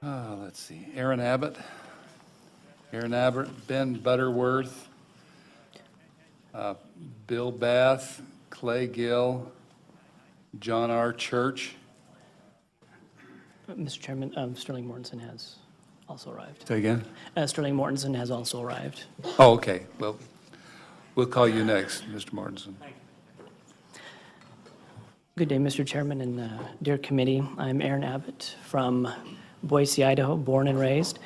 Let's see, Aaron Abbott, Ben Butterworth, Bill Bath, Clay Gill, John R. Church. Mr. Chairman, Sterling Mortensen has also arrived. Say again? Sterling Mortensen has also arrived. Oh, okay. Well, we'll call you next, Mr. Mortensen. Good day, Mr. Chairman and dear committee. I'm Aaron Abbott from Boise, Idaho, born and raised.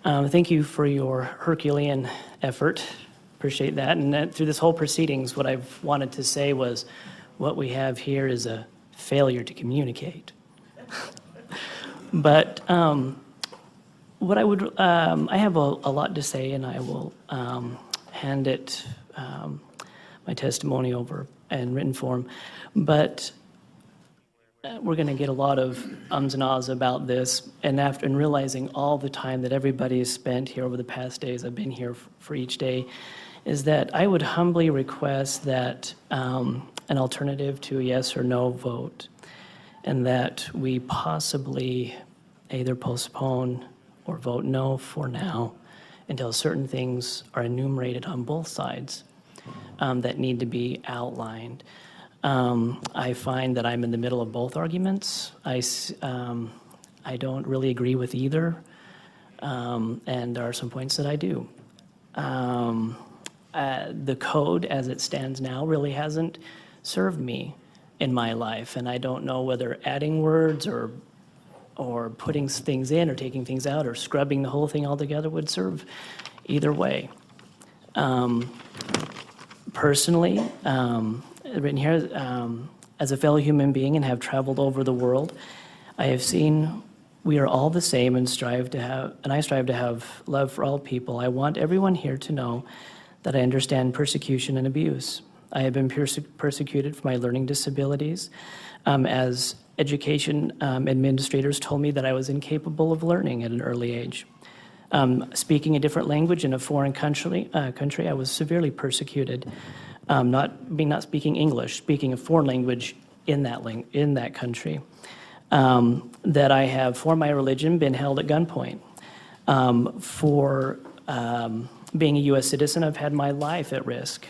Thank you for your Herculean effort. Appreciate that. And through this whole proceedings, what I've wanted to say was what we have here is a failure to communicate. But what I would, I have a lot to say, and I will hand it, my testimony over in written form. But we're going to get a lot of ums and ahs about this, and realizing all the time that everybody has spent here over the past days, I've been here for each day, is that I would humbly request that an alternative to a yes or no vote, and that we possibly either postpone or vote no for now until certain things are enumerated on both sides that need to be outlined. I find that I'm in the middle of both arguments. I don't really agree with either, and there are some points that I do. The code as it stands now really hasn't served me in my life, and I don't know whether adding words or putting things in or taking things out or scrubbing the whole thing altogether would serve either way. Personally, written here, as a fellow human being and have traveled over the world, I have seen we are all the same and I strive to have love for all people. I want everyone here to know that I understand persecution and abuse. I have been persecuted for my learning disabilities, as education administrators told me that I was incapable of learning at an early age. Speaking a different language in a foreign country, I was severely persecuted. Not speaking English, speaking a foreign language in that country. That I have, for my religion, been held at gunpoint. For being a U.S. citizen, I've had my life at risk.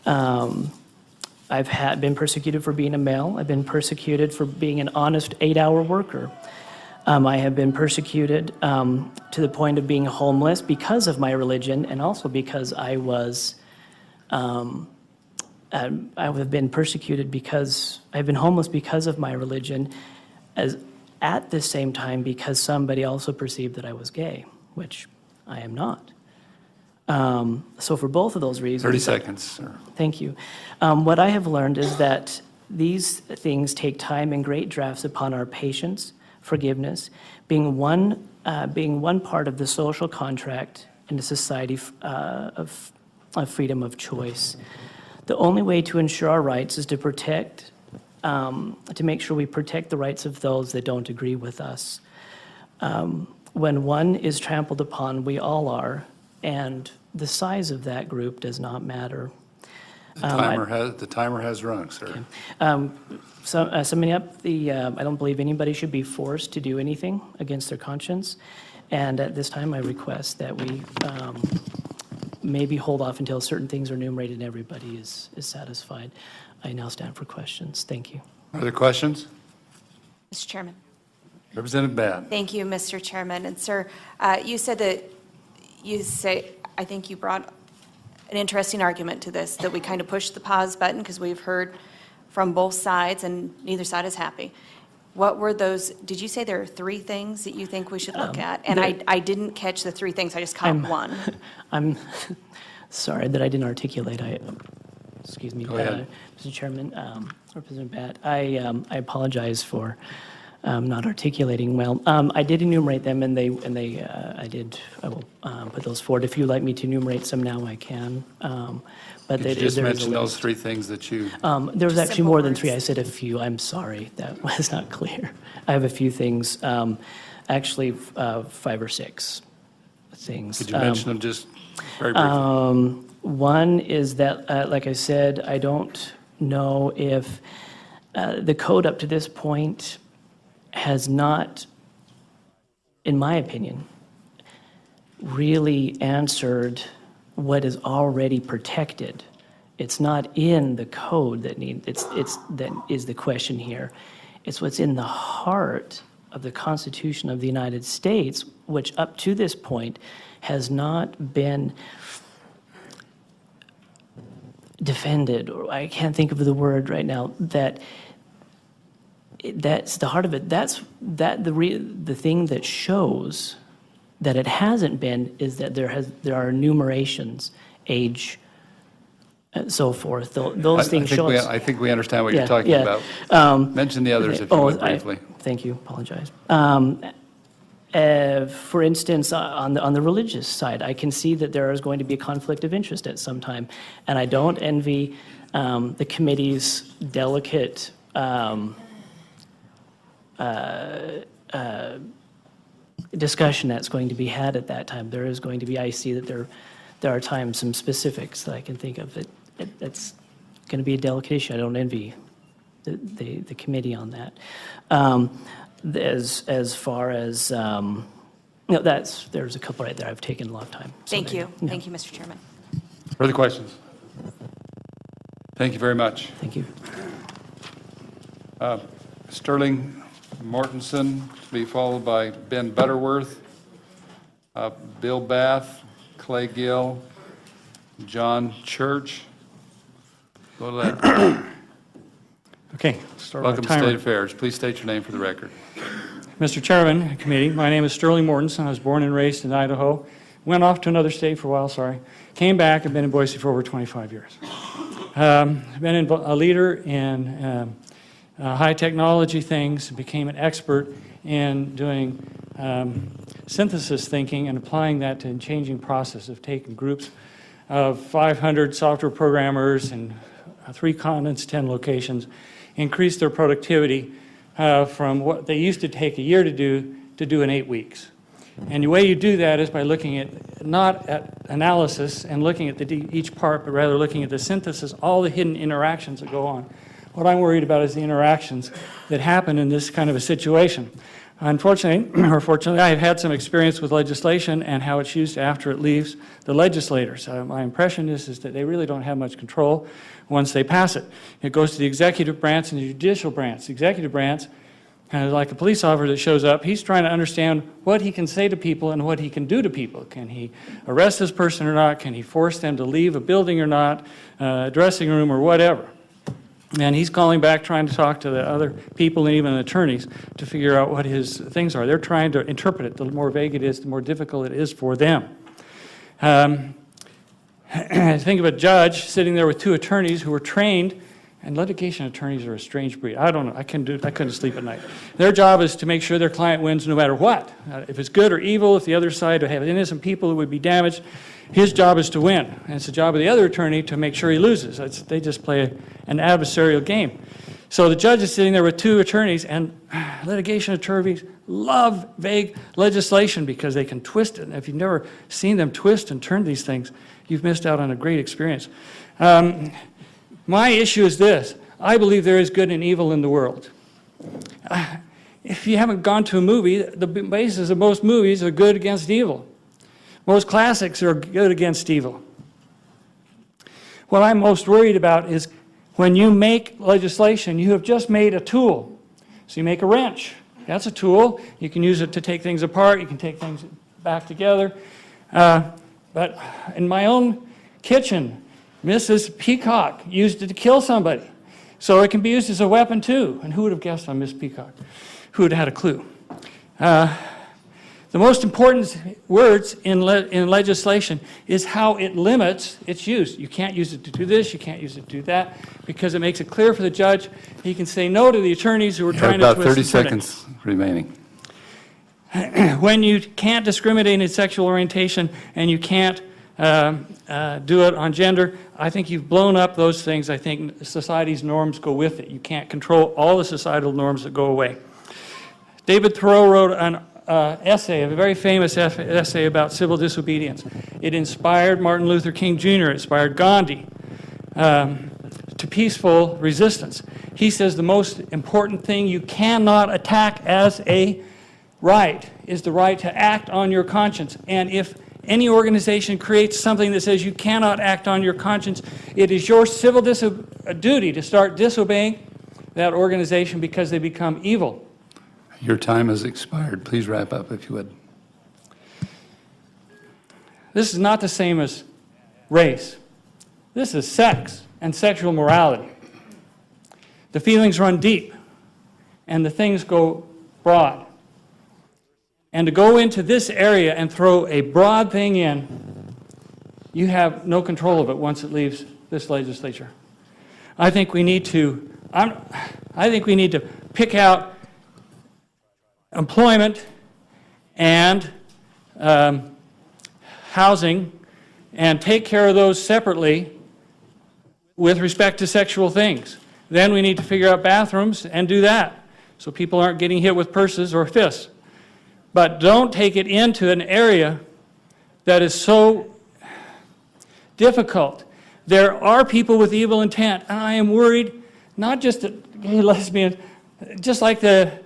I've been persecuted for being a male. I've been persecuted for being an honest 8-hour worker. I have been persecuted to the point of being homeless because of my religion, and also because I have been persecuted because I've been homeless because of my religion, as at the same time because somebody also perceived that I was gay, which I am not. So for both of those reasons— 30 seconds, sir. Thank you. What I have learned is that these things take time and great drafts upon our patience, forgiveness, being one part of the social contract in a society of freedom of choice. The only way to ensure our rights is to protect, to make sure we protect the rights of those that don't agree with us. When one is trampled upon, we all are, and the size of that group does not matter. The timer has rung, sir. Okay. Summing up, I don't believe anybody should be forced to do anything against their conscience, and at this time I request that we maybe hold off until certain things are enumerated and everybody is satisfied. I now stand for questions. Thank you. Are there questions? Mr. Chairman. Representative Batt. Thank you, Mr. Chairman. And sir, you said that I think you brought an interesting argument to this, that we kind of pushed the pause button because we've heard from both sides and neither side is happy. What were those? Did you say there are 3 things that you think we should look at? And I didn't catch the 3 things. I just caught one. I'm sorry that I didn't articulate. Excuse me, Go ahead. Mr. Chairman, Representative Batt. I apologize for not articulating well. I did enumerate them, and I will put those forward. If you'd like me to enumerate some now, I can. But Did you just mention those 3 things that you— there was actually Simple more than words. 3. I said a few. I'm sorry. That was not clear. I have a few things, actually 5 or 6 things. Could you mention them just very briefly? One is that, like I said, I don't know if the code up to this point has not, in my opinion, really answered what is already protected. It's not in the code that that is the question here. It's what's in the heart of the Constitution of the United States, which up to this point has not been defended, or I can't think of the word right now, that's the heart of it. The thing that shows that it hasn't been is that there are enumerations, age, and so forth. Those things show us. I think we understand what you're talking yeah. about. Mention the others if you would briefly. Thank you, apologize. For instance, on the religious side, I can see that there is going to be a conflict of interest at some time, and I don't envy the committee's delicate discussion that's going to be had at that time. There is going to be, I see that there are times, some specifics that I can think of that's going to be a delicate issue. I don't envy the committee on that. As far as, there's a couple right there. I've taken a lot of time. So Thank you. no. Thank you, Mr. Chairman. Further questions? Thank you very much. Thank you. Sterling Mortensen, to be followed by Ben Butterworth, Bill Bath, Clay Gill, John Church. Go to that. Okay, start Welcome with to timer. State Affairs. Please state your name for the record. Mr. Chairman, committee, my name is Sterling Mortensen. I was born and raised in Idaho. Went off to another state for a while, sorry. Came back. I've been in Boise for over 25 years. Been a leader in high technology things, became an expert in doing synthesis thinking and applying that to a changing process of taking groups of 500 software programmers in 3 continents, 10 locations, increase their productivity from what they used to take a year to do in 8 weeks. And the way you do that is by looking at, not at analysis and looking at each part, but rather looking at the synthesis, all the hidden interactions that go on. What I'm worried about is the interactions that happen in this kind of a situation. Unfortunately, or fortunately, I've had some experience with legislation and how it's used after it leaves the legislators. My impression is that they really don't have much control once they pass it. It goes to the executive branch and the judicial branch. The executive branch, kind of like a police officer that shows up, he's trying to understand what he can say to people and what he can do to people. Can he arrest this person or not? Can he force them to leave a building or not, dressing room or whatever? And he's calling back, trying to talk to the other people and even attorneys to figure out what his things are. They're trying to interpret it. The more vague it is, the more difficult it is for them. I think of a judge sitting there with 2 attorneys who were trained, and litigation attorneys are a strange breed. I don't know. I couldn't sleep at night. Their job is to make sure their client wins no matter what. If it's good or evil, if the other side have innocent people who would be damaged, his job is to win. And it's the job of the other attorney to make sure he loses. They just play an adversarial game. So the judge is sitting there with 2 attorneys, and litigation attorneys love vague legislation because they can twist it. And if you've never seen them twist and turn these things, you've missed out on a great experience. My issue is this. I believe there is good and evil in the world. If you haven't gone to a movie, the basis of most movies are good against evil. Most classics are good against evil. What I'm most worried about is when you make legislation, you have just made a tool. So you make a wrench. That's a tool. You can use it to take things apart. You can take things back together. But in my own kitchen, Mrs. Peacock used it to kill somebody. So it can be used as a weapon too. And who would have guessed on Miss Peacock? Who would have had a clue? The most important words in legislation is how it limits its use. You can't use it to do this, you can't use it to do that, because it makes it clear for the judge. He can say no to the attorneys who are trying to twist About 30 and turn it. seconds remaining. When you can't discriminate in sexual orientation and you can't do it on gender, I think you've blown up those things. I think society's norms go with it. You can't control all the societal norms that go away. David Thoreau wrote an essay, a very famous essay about civil disobedience. It inspired Martin Luther King Jr., it inspired Gandhi to to peaceful resistance. He says the most important thing you cannot attack as a right is the right to act on your conscience. And if any organization creates something that says you cannot act on your conscience, it is your civil duty to start disobeying that organization because they become evil. Your time has expired. Please wrap up if you would. This is not the same as race. This is sex and sexual morality. The feelings run deep, and the things go broad. And to go into this area and throw a broad thing in, you have no control of it once it leaves this legislature. I think we need to pick out employment and housing and take care of those separately with respect to sexual things. Then we need to figure out bathrooms and do that so people aren't getting hit with purses or fists. But don't take it into an area that is so difficult. There are people with evil intent, and I am worried, not just that gay, lesbian, just like the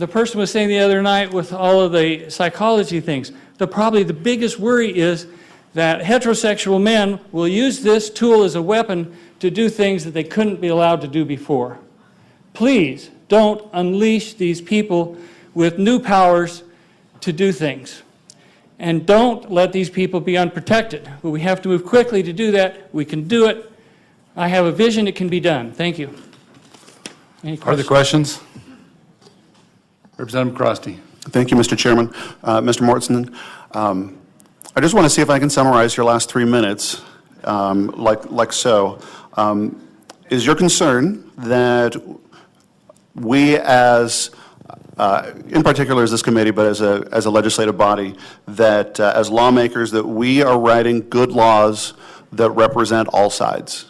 person was saying the other night with all of the psychology things. Probably the biggest worry is that heterosexual men will use this tool as a weapon to do things that they couldn't be allowed to do before. Please don't unleash these people with new powers to do things. And don't let these people be unprotected. But we have to move quickly to do that. We can do it. I have a vision it can be done. Thank you. Any Further questions? Representative Crosty. Thank you, Mr. Chairman. Mr. Mortensen, I just want to see if I can summarize your last 3 minutes like so. Is your concern that we as, in particular as this committee, but as a legislative body, that as lawmakers, that we are writing good laws that represent all sides?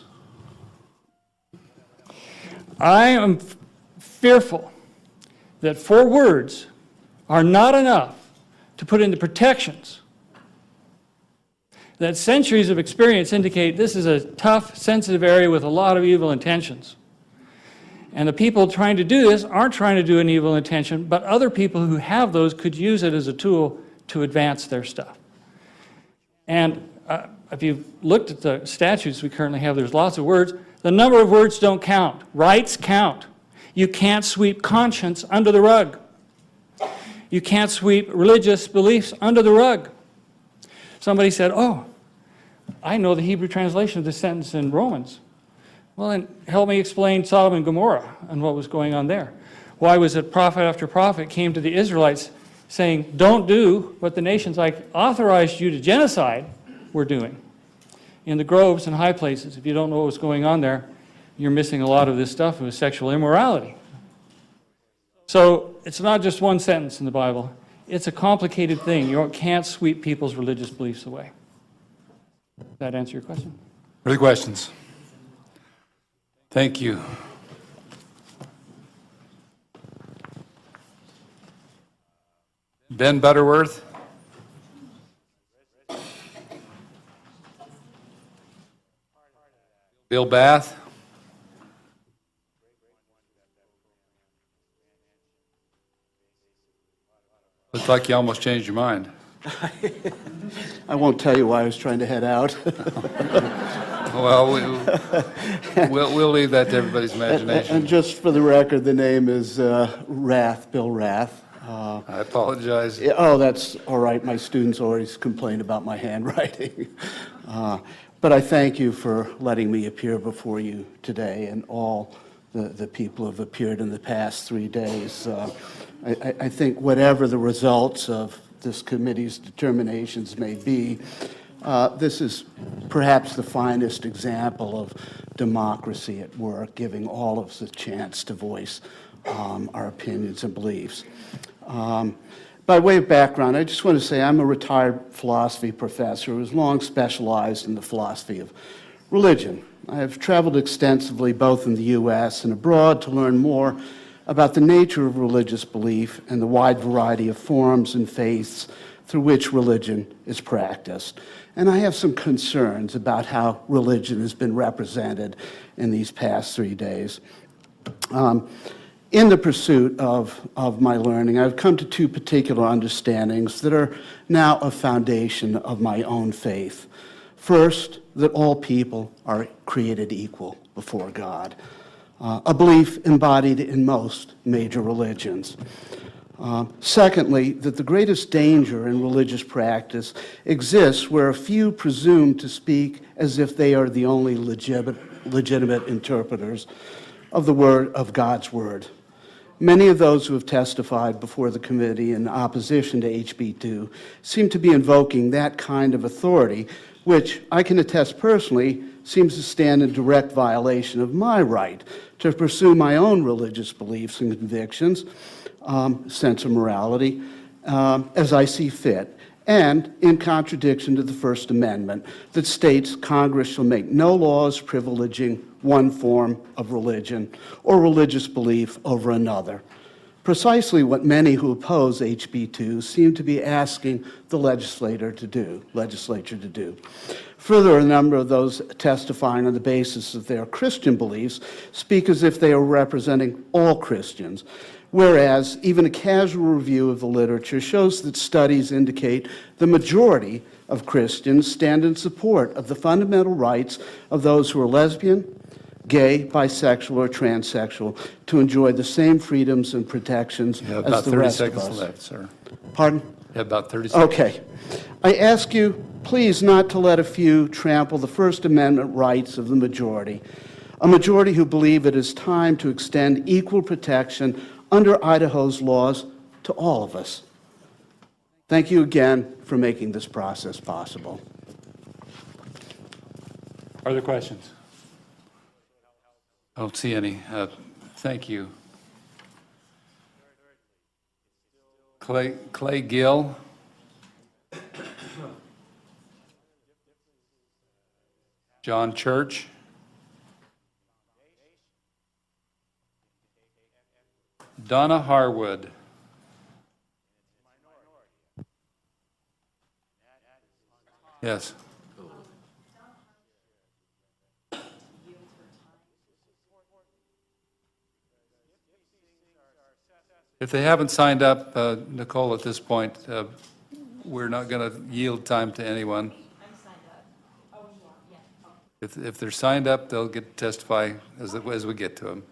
I am fearful that 4 words are not enough to put into protections that centuries of experience indicate this is a tough, sensitive area with a lot of evil intentions. And the people trying to do this aren't trying to do an evil intention, but other people who have those could use it as a tool to advance their stuff. And if you've looked at the statutes we currently have, there's lots of words. The number of words don't count. Rights count. You can't sweep conscience under the rug. You can't sweep religious beliefs under the rug. Somebody said, oh, I know the Hebrew translation of this sentence in Romans. Well, then help me explain Sodom and Gomorrah and what was going on there. Why was it prophet after prophet came to the Israelites saying, don't do what the nations I authorized you to genocide were doing in the groves and high places. If you don't know what was going on there, you're missing a lot of this stuff with sexual immorality. So it's not just one sentence in the Bible. It's a complicated thing. You can't sweep people's religious beliefs away. Does that answer your question? Further questions? Thank you. Ben Butterworth. Bill Bath. Looks like you almost changed your mind. I won't tell you why I was trying to head out. Well, we'll leave that to everybody's imagination. And just for the record, the name is Rath, Bill Rath. I apologize. Oh, that's all right. My students always complain about my handwriting. But I thank you for letting me appear before you today and all the people who have appeared in the past 3 days. I think whatever the results of this committee's determinations may be, this is perhaps the finest example of democracy at work, giving all of us a chance to voice our opinions and beliefs. By way of background, I just want to say I'm a retired philosophy professor who has long specialized in the philosophy of religion. I have traveled extensively both in the U.S. and abroad to learn more about the nature of religious belief and the wide variety of forms and faiths through which religion is practiced. And I have some concerns about how religion has been represented in these past 3 days. In the pursuit of my learning, I've come to 2 particular understandings that are now a foundation of my own faith. First, that all people are created equal before God, a belief embodied in most major religions. Secondly, that the greatest danger in religious practice exists where a few presume to speak as if they are the only legitimate interpreters of the word of God's word. Many of those who have testified before the committee in opposition to HB2 seem to be invoking that kind of authority, which I can attest personally seems to stand in direct violation of my right to pursue my own religious beliefs and convictions, sense of morality, as I see fit, and in contradiction to the First Amendment that states Congress shall make no laws privileging one form of religion or religious belief over another. Precisely what many who oppose HB2 seem to be asking the legislature to do. Further, a number of those testifying on the basis of their Christian beliefs speak as if they are representing all Christians, whereas even a casual review of the literature shows that studies indicate the majority of Christians stand in support of the fundamental rights of those who are lesbian, gay, bisexual, or transsexual to enjoy the same freedoms and protections You have as about the 30 rest of seconds us. left, sir. Pardon? You have about 30 seconds. Okay. I ask you, please, not to let a few trample the First Amendment rights of the majority, a majority who believe it is time to extend equal protection under Idaho's laws to all of us. Thank you again for making this process possible. Are there questions? I don't see any. Thank you. Clay Gill. John Church. Donna Harwood. Yes. If they haven't signed up, Nicole, at this point, we're not going to yield time to anyone. I'm signed up. Oh, yeah. If they're signed up, they'll get to testify as we get to them.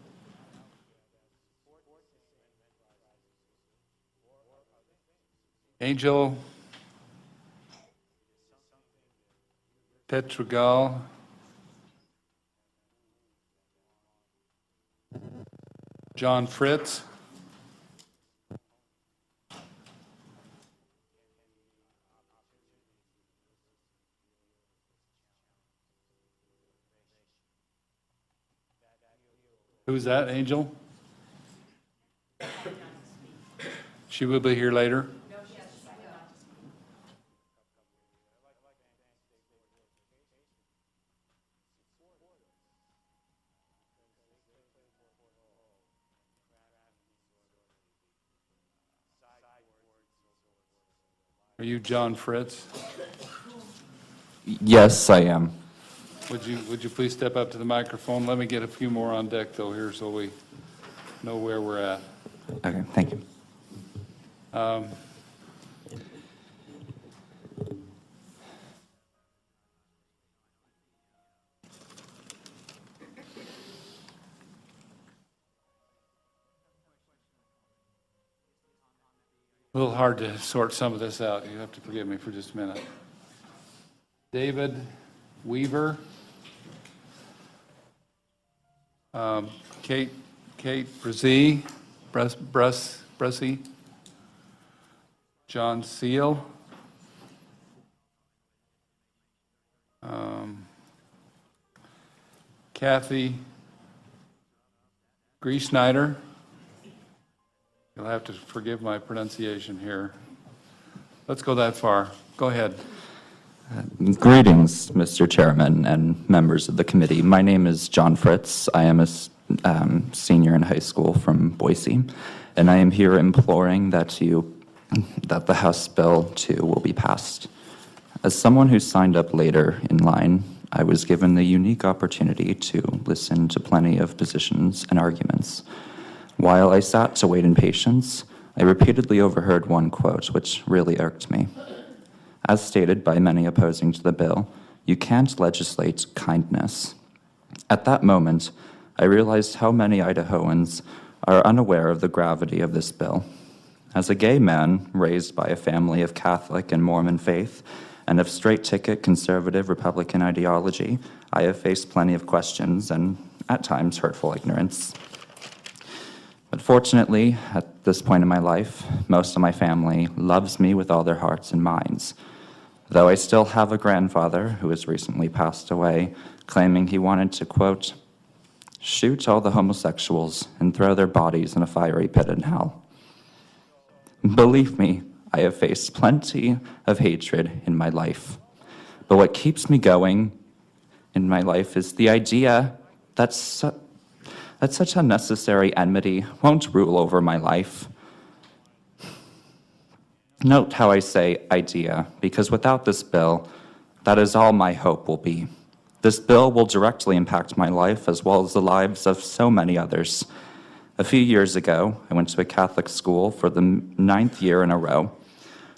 Angel Petrugal. John Fritz. Who's that, Angel? She will be here later. Are you John Fritz? Yes, I am. Would you please step up to the microphone? Let me get a few more on deck though here so we know where we're at. Okay, thank you. A little hard to sort some of this out. You have to forgive me for just a minute. David Weaver. Kate Brzee, Brussy. John Seal. Kathy Griesneider. You'll have to forgive my pronunciation here. Let's go that far. Go ahead. Greetings, Mr. Chairman and members of the committee. My name is John Fritz. I am a senior in high school from Boise, and I am here imploring that you that the House Bill 2 will be passed. As someone who signed up later in line, I was given the unique opportunity to listen to plenty of positions and arguments. While I sat to wait in patience, I repeatedly overheard one quote, which really irked me. As stated by many opposing to the bill, you can't legislate kindness. At that moment, I realized how many Idahoans are unaware of the gravity of this bill. As a gay man raised by a family of Catholic and Mormon faith, and of straight-ticket conservative Republican ideology, I have faced plenty of questions and, at times, hurtful ignorance. But fortunately, at this point in my life, most of my family loves me with all their hearts and minds. Though I still have a grandfather who has recently passed away, claiming he wanted to, quote, shoot all the homosexuals and throw their bodies in a fiery pit in hell. Believe me, I have faced plenty of hatred in my life. But what keeps me going in my life is the idea that such unnecessary enmity won't rule over my life. Note how I say idea, because without this bill, that is all my hope will be. This bill will directly impact my life as well as the lives of so many others. A few years ago, I went to a Catholic school for the 9th year in a row.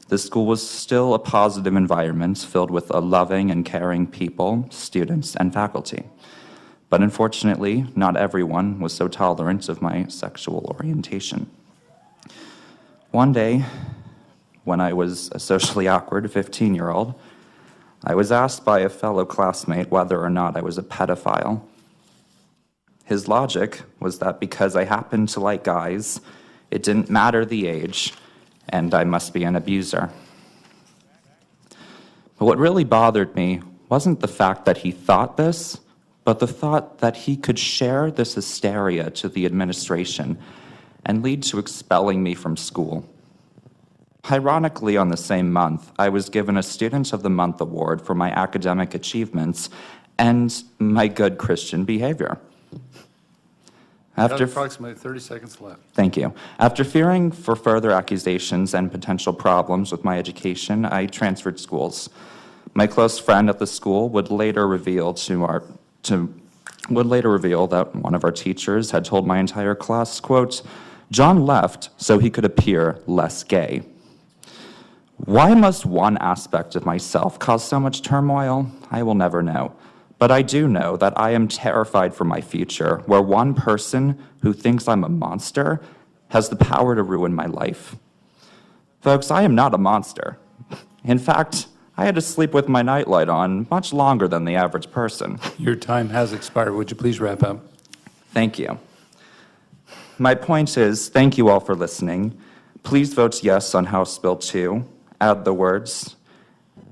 The school was still a positive environment filled with a loving and caring people, students, and faculty. But unfortunately, not everyone was so tolerant of my sexual orientation. One day, when I was a socially awkward 15-year-old, I was asked by a fellow classmate whether or not I was a pedophile. His logic was that because I happened to like guys, it didn't matter the age, and I must be an abuser. But what really bothered me wasn't the fact that he thought this, but the thought that he could share this hysteria to the administration and lead to expelling me from school. Ironically, on the same month, I was given a Student of the Month award for my academic achievements and my good Christian behavior. Got approximately 30 seconds left. Thank you. After fearing for further accusations and potential problems with my education, I transferred schools. My close friend at the school would later reveal that one of our teachers had told my entire class, quote, John left so he could appear less gay. Why must one aspect of myself cause so much turmoil? I will never know. But I do know that I am terrified for my future, where one person who thinks I'm a monster has the power to ruin my life. Folks, I am not a monster. In fact, I had to sleep with my nightlight on much longer than the average person. Your time has expired. Would you please wrap up? Thank you. My point is, thank you all for listening. Please vote yes on House Bill 2. Add the words,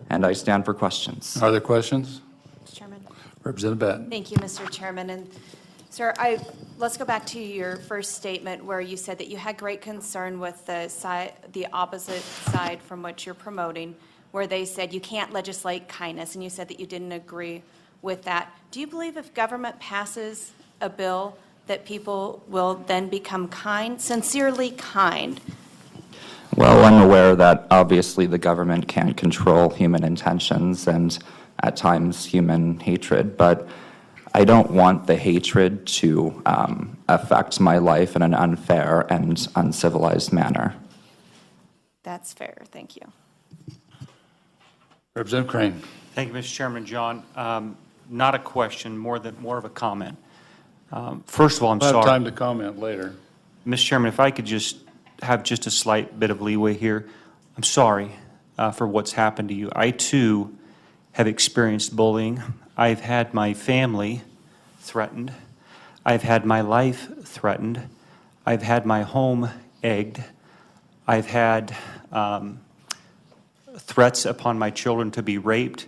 and I stand for questions. Are there questions? Mr. Chairman. Representative Batten. Thank you, Mr. Chairman. And, sir, let's go back to your first statement where you said that you had great concern with the opposite side from what you're promoting, where they said you can't legislate kindness, and you said that you didn't agree with that. Do you believe if government passes a bill that people will then become kind, sincerely kind? Well, I'm aware that obviously the government can't control human intentions and at times human hatred, but I don't want the hatred to affect my life in an unfair and uncivilized manner. That's fair. Thank you. Representative Crane. Thank you, Mr. Chairman. John, not a question, more of a comment. First of all, I'm We'll have sorry. time to comment later. Mr. Chairman, if I could just have just a slight bit of leeway here. I'm sorry for what's happened to you. I, too, have experienced bullying. I've had my family threatened. I've had my life threatened. I've had my home egged. I've had threats upon my children to be raped.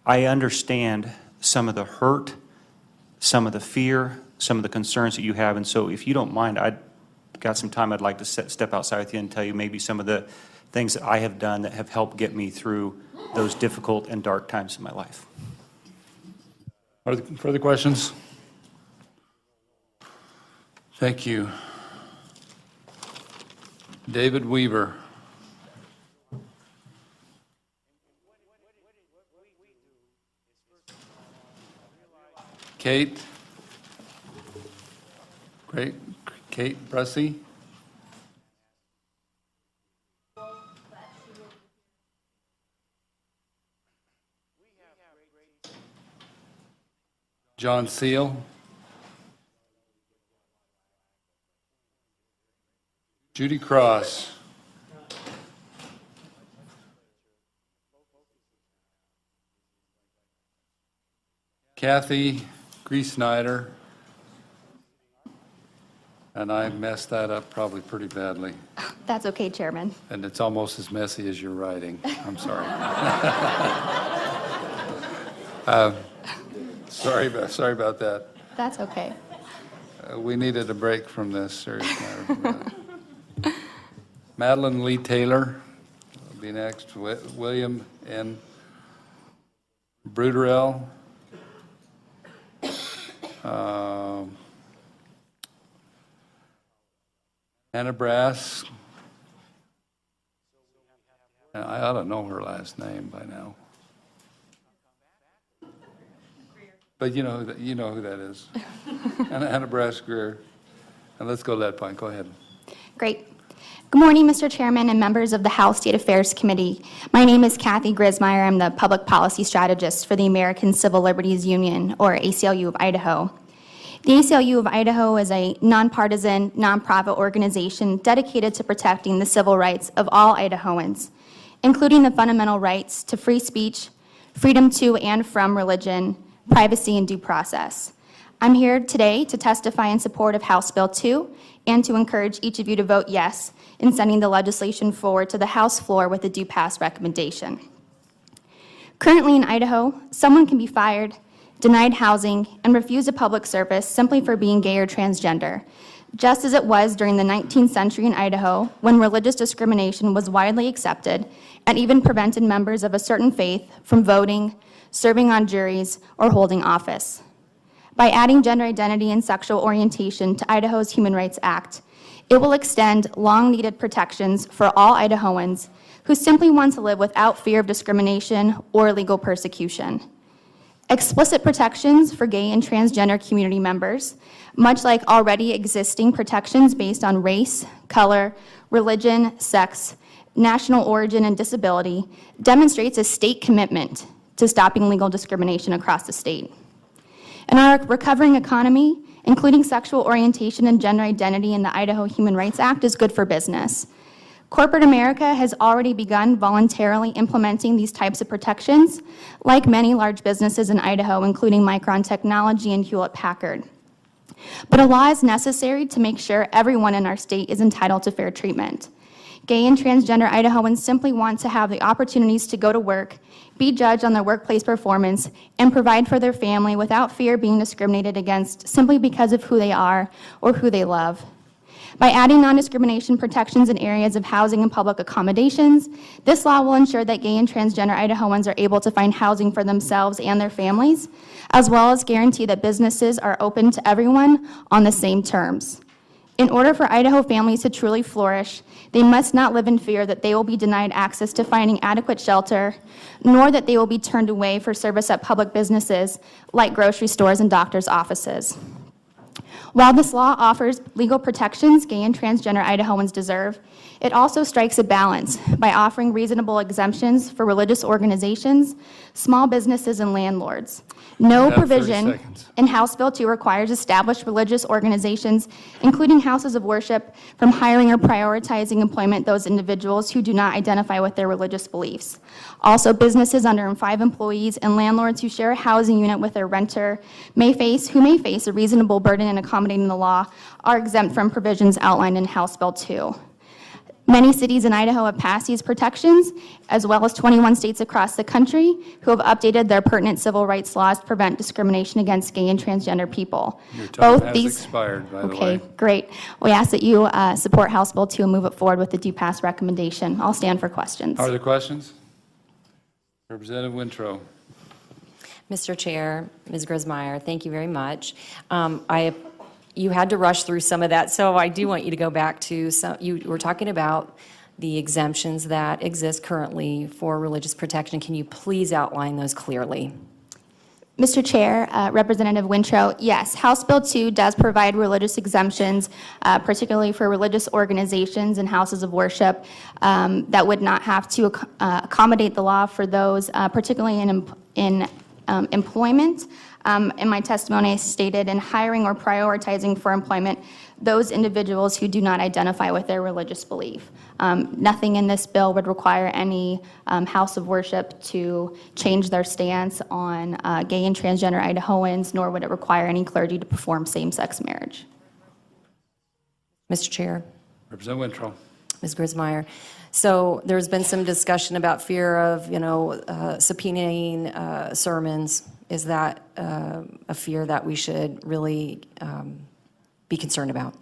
I understand some of the hurt, some of the fear, some of the concerns that you have, and so if you don't mind, I've got some time I'd like to step outside with you and tell you maybe some of the things that I have done that have helped get me through those difficult and dark times in my life. Are there further questions? Thank you. David Weaver. Kate? Great. Kate Brussy? John Seal? Judy Cross? Kathy Grizzmeyer? And I messed that up probably pretty badly. That's okay, Chairman. And it's almost as messy as your writing. I'm sorry. Sorry about that. That's okay. We needed a break from this serious matter. Madeline Lee Taylor will be next. William N. Bruderell. Hannah Brass. I ought to know her last name by now. But you know who that is. Hannah Brass Greer. And let's go to that point. Go ahead. Great. Good morning, Mr. Chairman and members of the House State Affairs Committee. My name is Kathy Grizzmeyer. I'm the Public Policy Strategist for the American Civil Liberties Union, or ACLU of Idaho. The ACLU of Idaho is a nonpartisan, nonprofit organization dedicated to protecting the civil rights of all Idahoans, including the fundamental rights to free speech, freedom to and from religion, privacy, and due process. I'm here today to testify in support of House Bill 2 and to encourage each of you to vote yes in sending the legislation forward to the House floor with a due pass recommendation. Currently in Idaho, someone can be fired, denied housing, and refused a public service simply for being gay or transgender, just as it was during the 19th century in Idaho when religious discrimination was widely accepted and even prevented members of a certain faith from voting, serving on juries, or holding office. By adding gender identity and sexual orientation to Idaho's Human Rights Act, it will extend long-needed protections for all Idahoans who simply want to live without fear of discrimination or legal persecution. Explicit protections for gay and transgender community members, much like already existing protections based on race, color, religion, sex, national origin, and disability, demonstrates a state commitment to stopping legal discrimination across the state. In our recovering economy, including sexual orientation and gender identity in the Idaho Human Rights Act is good for business. Corporate America has already begun voluntarily implementing these types of protections, like many large businesses in Idaho, including Micron Technology and Hewlett-Packard. But a law is necessary to make sure everyone in our state is entitled to fair treatment. Gay and transgender Idahoans simply want to have the opportunities to go to work, be judged on their workplace performance, and provide for their family without fear of being discriminated against simply because of who they are or who they love. By adding non-discrimination protections in areas of housing and public accommodations, this law will ensure that gay and transgender Idahoans are able to find housing for themselves and their families, as well as guarantee that businesses are open to everyone on the same terms. In order for Idaho families to truly flourish, they must not live in fear that they will be denied access to finding adequate shelter, nor that they will be turned away for service at public businesses like grocery stores and doctors' offices. While this law offers legal protections gay and transgender Idahoans deserve, it also strikes a balance by offering reasonable exemptions for religious organizations, small businesses, and landlords. No About 30 provision seconds. in House Bill 2 requires established religious organizations, including houses of worship, from hiring or prioritizing employment those individuals who do not identify with their religious beliefs. Also, businesses under 5 employees and landlords who share a housing unit with their renter may face a reasonable burden in accommodating the law are exempt from provisions outlined in House Bill 2. Many cities in Idaho have passed these protections, as well as 21 states across the country who have updated their pertinent civil rights laws to prevent discrimination against gay and transgender people. Your time Both has these- expired, by the way. Okay, great. We ask that you support House Bill 2 and move it forward with the due pass recommendation. I'll stand for questions. Are there questions? Representative Wintrow. Mr. Chair, Ms. Grizzmeyer, thank you very much. You had to rush through some of that, so I do want you to go back to you were talking about the exemptions that exist currently for religious protection. Can you please outline those clearly? Mr. Chair, Representative Wintrow, yes, House Bill 2 does provide religious exemptions, particularly for religious organizations and houses of worship that would not have to accommodate the law for those, particularly in employment. In my testimony, I stated in hiring or prioritizing for employment those individuals who do not identify with their religious belief. Nothing in this bill would require any house of worship to change their stance on gay and transgender Idahoans, nor would it require any clergy to perform same-sex marriage. Mr. Chair, Representative Wintrow. Ms. Grizzmeyer. So there's been some discussion about fear of, subpoenaing sermons. Is that a fear that we should really be concerned about?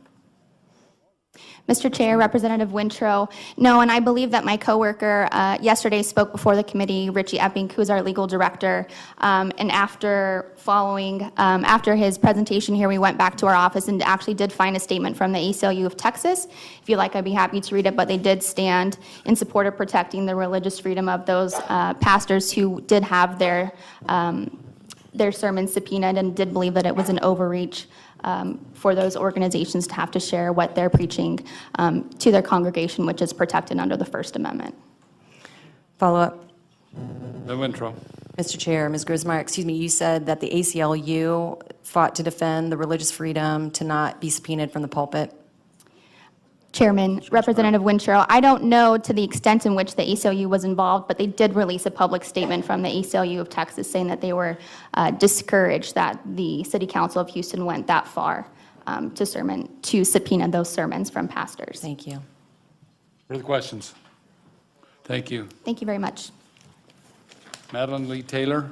Mr. Chair, Representative Wintrow, no, and I believe that my coworker yesterday spoke before the committee, Richie Epping, who's our legal director, and after his presentation here, we went back to our office and actually did find a statement from the ACLU of Texas. If you like, I'd be happy to read it, but they did stand in support of protecting the religious freedom of those pastors who did have their sermons subpoenaed and did believe that it was an overreach for those organizations to have to share what they're preaching to their congregation, which is protected under the First Amendment. Follow-up. Wintrow. Mr. Chair, Ms. Grizzmeyer, excuse me, you said that the ACLU fought to defend the religious freedom to not be subpoenaed from the pulpit. Chairman, Representative Wintrow, I don't know to the extent in which the ACLU was involved, but they did release a public statement from the ACLU of Texas saying that they were discouraged that the City Council of Houston went that far to subpoena those sermons from pastors. Thank you. Further questions? Thank you. Thank you very much. Madeline Lee Taylor.